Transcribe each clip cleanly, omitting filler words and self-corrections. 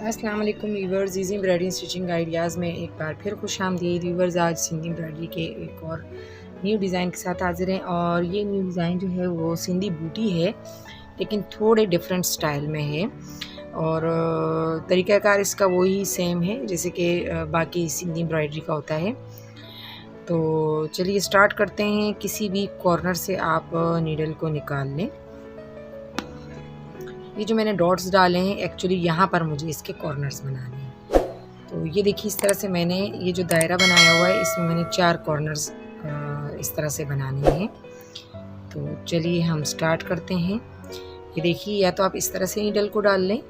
अस्सलाम वालेकुम viewers, easy embroidery stitching ideas में एक बार फिर खुशामदीद व्यूवर्स। आज सिंधी एम्ब्रॉयडरी के एक और न्यू डिज़ाइन के साथ हाजिर हैं और ये न्यू डिज़ाइन जो है वो सिंधी बूटी है, लेकिन थोड़े डिफरेंट स्टाइल में है और तरीक़ाकार इसका वही सेम है जैसे कि बाकी सिंधी एम्ब्रॉयडरी का होता है। तो चलिए स्टार्ट करते हैं। किसी भी कॉर्नर से आप नीडल को निकाल लें। ये जो मैंने डॉट्स डाले हैं एक्चुअली यहाँ पर मुझे इसके कॉर्नर्स बनाने हैं। तो ये देखिए इस तरह से मैंने ये जो दायरा बनाया हुआ है इसमें मैंने 4 कॉर्नर्स इस तरह से बनाने हैं। तो चलिए हम स्टार्ट करते हैं। ये देखिए या तो आप इस तरह से नीडल को डाल लें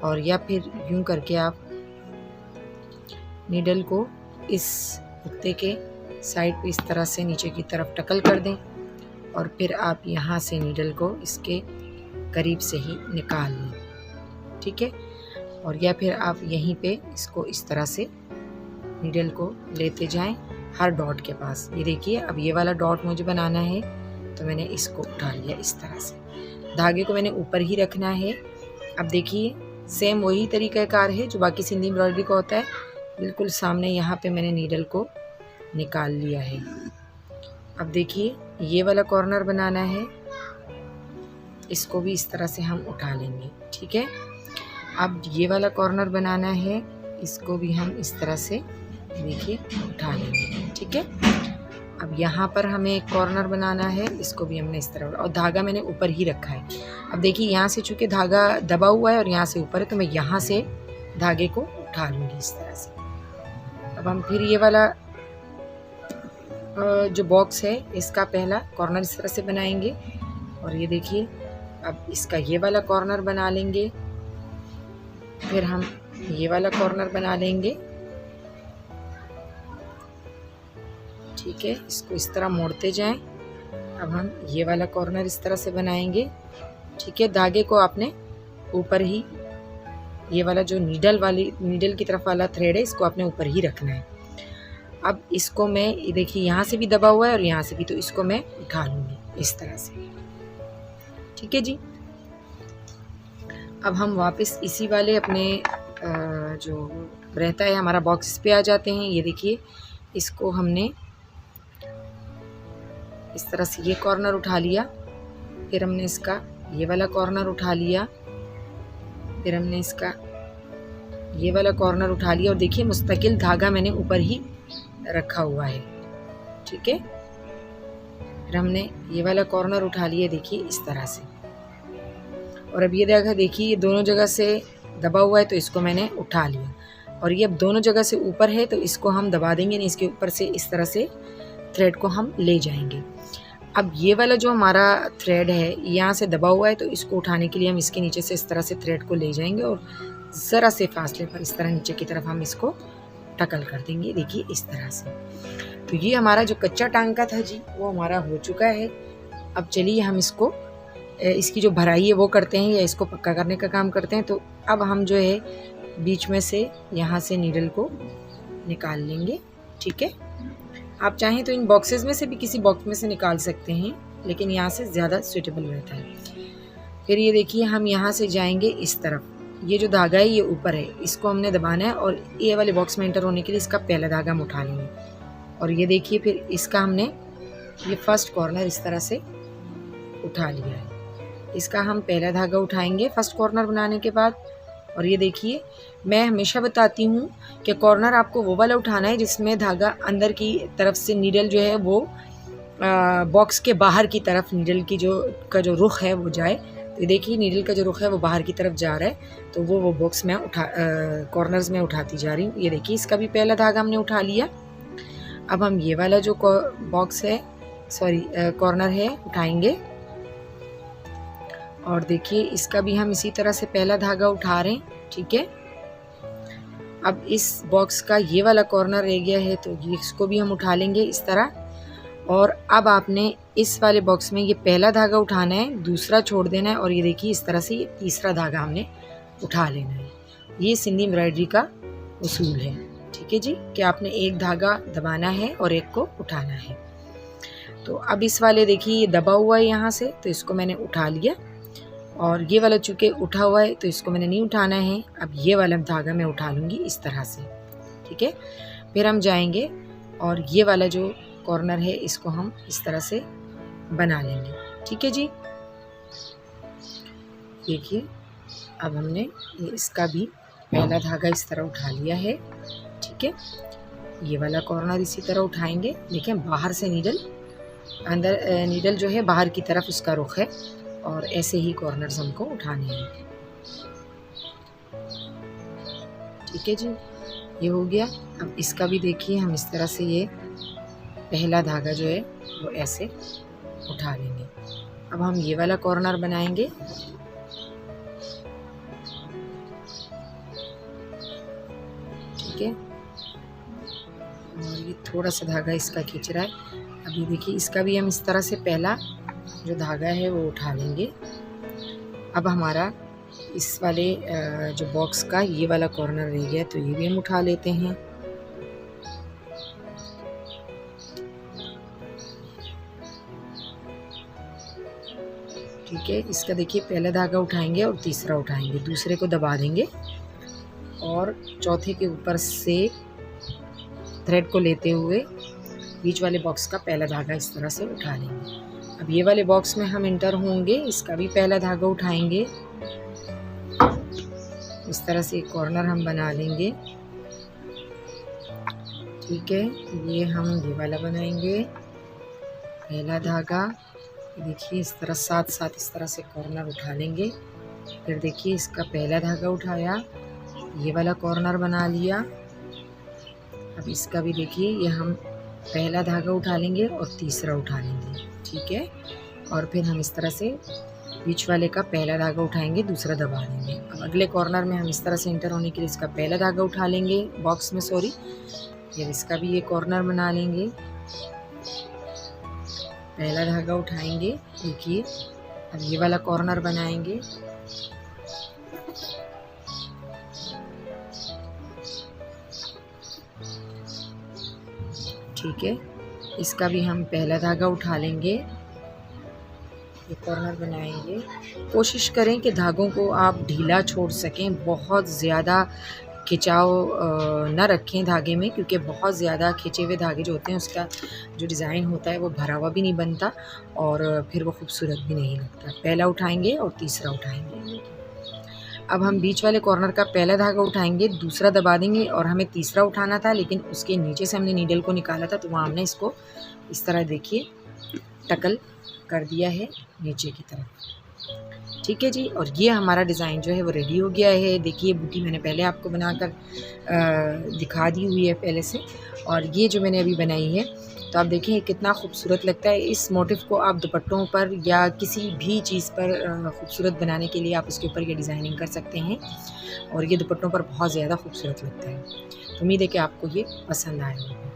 और या फिर यूं करके आप नीडल को इस कुत्ते के साइड पे इस तरह से नीचे की तरफ टकल कर दें और फिर आप यहाँ से नीडल को इसके करीब से ही निकाल लें, ठीक है। और या फिर आप यहीं पे इसको इस तरह से नीडल को लेते जाएं हर डॉट के पास। ये देखिए अब ये वाला डॉट मुझे बनाना है तो मैंने इसको उठा लिया इस तरह से। धागे को मैंने ऊपर ही रखना है। अब देखिए सेम वही तरीक़ाकार है जो बाकी सिंधी एम्ब्रॉयडरी का होता है, बिल्कुल सामने यहाँ पे मैंने नीडल को निकाल लिया है। अब देखिए ये वाला कॉर्नर बनाना है, इसको भी इस तरह से हम उठा लेंगे, ठीक है। अब ये वाला कॉर्नर बनाना है, इसको भी हम इस तरह से देखिए उठा लेंगे, ठीक है। अब यहाँ पर हमें एक कॉर्नर बनाना है, इसको भी हमने इस तरह, और धागा मैंने ऊपर ही रखा है। अब देखिए यहाँ से चूँकि धागा दबा हुआ है और यहाँ से ऊपर है तो मैं यहाँ से धागे को उठा लूँगी इस तरह से। अब हम फिर ये वाला जो बॉक्स है इसका पहला कॉर्नर इस तरह से बनाएंगे और ये देखिए अब इसका ये वाला कॉर्नर बना लेंगे, फिर हम ये वाला कॉर्नर बना लेंगे, ठीक है। इसको इस तरह मोड़ते जाएं। अब हम ये वाला कॉर्नर इस तरह से बनाएंगे, ठीक है। धागे को आपने ऊपर ही, ये वाला जो नीडल की तरफ वाला थ्रेड है इसको आपने ऊपर ही रखना है। अब इसको मैं देखिए यहाँ से भी दबा हुआ है और यहाँ से भी, तो इसको मैं उठा लूँगी इस तरह से, ठीक है जी। अब हम वापस इसी वाले अपने जो रहता है हमारा बॉक्स पे आ जाते हैं। ये देखिए इसको हमने इस तरह से ये कॉर्नर उठा लिया, फिर हमने इसका ये वाला कॉर्नर उठा लिया, फिर हमने इसका ये वाला कॉर्नर उठा लिया और देखिए मुस्तकिल धागा मैंने ऊपर ही रखा हुआ है, ठीक है। फिर हमने ये वाला कॉर्नर उठा लिया देखिए इस तरह से, और अब ये देखिए ये दोनों जगह से दबा हुआ है तो इसको मैंने उठा लिया और ये अब दोनों जगह से ऊपर है तो इसको हम दबा देंगे नहीं, इसके ऊपर से इस तरह से थ्रेड को हम ले जाएंगे। अब ये वाला जो हमारा थ्रेड है यहाँ से दबा हुआ है तो इसको उठाने के लिए हम इसके नीचे से इस तरह से थ्रेड को ले जाएंगे और ज़रा से फासले पर इस तरह नीचे की तरफ हम इसको टकल कर देंगे, देखिए इस तरह से। तो ये हमारा जो कच्चा टांका था जी वो हमारा हो चुका है। अब चलिए हम इसको इसकी जो भराई है वो करते हैं या इसको पक्का करने का काम करते हैं। तो अब हम जो है बीच में से यहाँ से नीडल को निकाल लेंगे, ठीक है। आप चाहें तो इन बॉक्सेस में से भी किसी बॉक्स में से निकाल सकते हैं, लेकिन यहाँ से ज़्यादा सूटेबल रहता है। फिर ये देखिए हम यहाँ से जाएंगे इस तरफ, ये जो धागा है ये ऊपर है, इसको हमने दबाना है और ये वाले बॉक्स में एंटर होने के लिए इसका पहला धागा हम उठा लेंगे और ये देखिए फिर इसका हमने ये फर्स्ट कॉर्नर इस तरह से उठा लिया है। इसका हम पहला धागा उठाएंगे फर्स्ट कॉर्नर बनाने के बाद और ये देखिए मैं हमेशा बताती हूँ कि कॉर्नर आपको वो वाला उठाना है जिसमें धागा अंदर की तरफ से नीडल जो है वो बॉक्स के बाहर की तरफ नीडल की जो रुख है वो जाए। तो ये देखिए नीडल का जो रुख है वो बाहर की तरफ जा रहा है तो वो बॉक्स में कॉर्नर्स में उठाती जा रही हूँ। ये देखिए इसका भी पहला धागा हमने उठा लिया। अब हम ये वाला जो बॉक्स है कॉर्नर है उठाएंगे और देखिए इसका भी हम इसी तरह से पहला धागा उठा रहे हैं, ठीक है। अब इस बॉक्स का ये वाला कॉर्नर रह गया है तो इसको भी हम उठा लेंगे इस तरह। और अब आपने इस वाले बॉक्स में ये पहला धागा उठाना है, दूसरा छोड़ देना है और ये देखिए इस तरह से ये तीसरा धागा हमने उठा लेना है। ये सिंधी एम्ब्रॉयडरी का उसूल है, ठीक है जी, कि आपने एक धागा दबाना है और एक को उठाना है। तो अब इस वाले देखिए ये दबा हुआ है यहाँ से तो इसको मैंने उठा लिया और ये वाला चूँकि उठा हुआ है तो इसको मैंने नहीं उठाना है। अब ये वाला धागा मैं उठा लूँगी इस तरह से, ठीक है। फिर हम जाएंगे और ये वाला जो कॉर्नर है इसको हम इस तरह से बना लेंगे, ठीक है जी। देखिए अब हमने इसका भी पहला धागा इस तरह उठा लिया है, ठीक है। ये वाला कॉर्नर इसी तरह उठाएंगे। देखिए बाहर से नीडल अंदर, नीडल जो है बाहर की तरफ उसका रुख है, और ऐसे ही कॉर्नर्स हमको उठाने हैं, ठीक है जी। ये हो गया। अब इसका भी देखिए हम इस तरह से ये पहला धागा जो है वो ऐसे उठा लेंगे। अब हम ये वाला कॉर्नर बनाएंगे, ठीक है। और ये थोड़ा सा धागा इसका खींच रहा है। अभी देखिए इसका भी हम इस तरह से पहला जो धागा है वो उठा लेंगे। अब हमारा इस वाले जो बॉक्स का ये वाला कॉर्नर रह गया, तो ये भी हम उठा लेते हैं। ठीक है, इसका देखिए पहला धागा उठाएंगे और तीसरा उठाएंगे, दूसरे को दबा देंगे और चौथे के ऊपर से थ्रेड को लेते हुए बीच वाले बॉक्स का पहला धागा इस तरह से उठा लेंगे। अब ये वाले बॉक्स में हम इंटर होंगे, इसका भी पहला धागा उठाएंगे। इस तरह से एक कॉर्नर हम बना लेंगे, ठीक है। ये हम ये वाला बनाएंगे, पहला धागा देखिए इस तरह साथ साथ इस तरह से कॉर्नर उठा लेंगे। फिर देखिए इसका पहला धागा उठाया, ये वाला कॉर्नर बना लिया। अब इसका भी देखिए ये हम पहला धागा उठा लेंगे और तीसरा उठा लेंगे, ठीक है। और फिर हम इस तरह से बीच वाले का पहला धागा उठाएंगे, दूसरा दबा देंगे। अब अगले कॉर्नर में हम इस तरह से इंटर होने के लिए इसका पहला धागा उठा लेंगे बॉक्स में, सॉरी, ये इसका भी ये कॉर्नर बना लेंगे, पहला धागा उठाएंगे। देखिए अब ये वाला कॉर्नर बनाएंगे, ठीक है। इसका भी हम पहला धागा उठा लेंगे, ये कॉर्नर बनाएंगे। कोशिश करें कि धागों को आप ढीला छोड़ सकें, बहुत ज़्यादा खिंचाव न रखें धागे में, क्योंकि बहुत ज़्यादा खिंचे हुए धागे जो होते हैं उसका जो डिज़ाइन होता है वो भरा हुआ भी नहीं बनता और फिर वो खूबसूरत भी नहीं लगता। पहला उठाएंगे और तीसरा उठाएंगे। अब हम बीच वाले कॉर्नर का पहला धागा उठाएंगे, दूसरा दबा देंगे और हमें तीसरा उठाना था, लेकिन उसके नीचे से हमने नीडल को निकाला था, तो वहाँ हमने इसको इस तरह देखिए टकल कर दिया है नीचे की तरफ, ठीक है जी। और ये हमारा डिज़ाइन जो है वो रेडी हो गया है। देखिए बूटी मैंने पहले आपको बनाकर दिखा दी हुई है पहले से, और ये जो मैंने अभी बनाई है तो आप देखें कितना खूबसूरत लगता है। इस मोटिव को आप दुपट्टों पर या किसी भी चीज़ पर खूबसूरत बनाने के लिए आप उसके ऊपर ये डिज़ाइनिंग कर सकते हैं, और ये दुपट्टों पर बहुत ज़्यादा खूबसूरत लगता है। तो उम्मीद है कि आपको ये पसंद आएगा।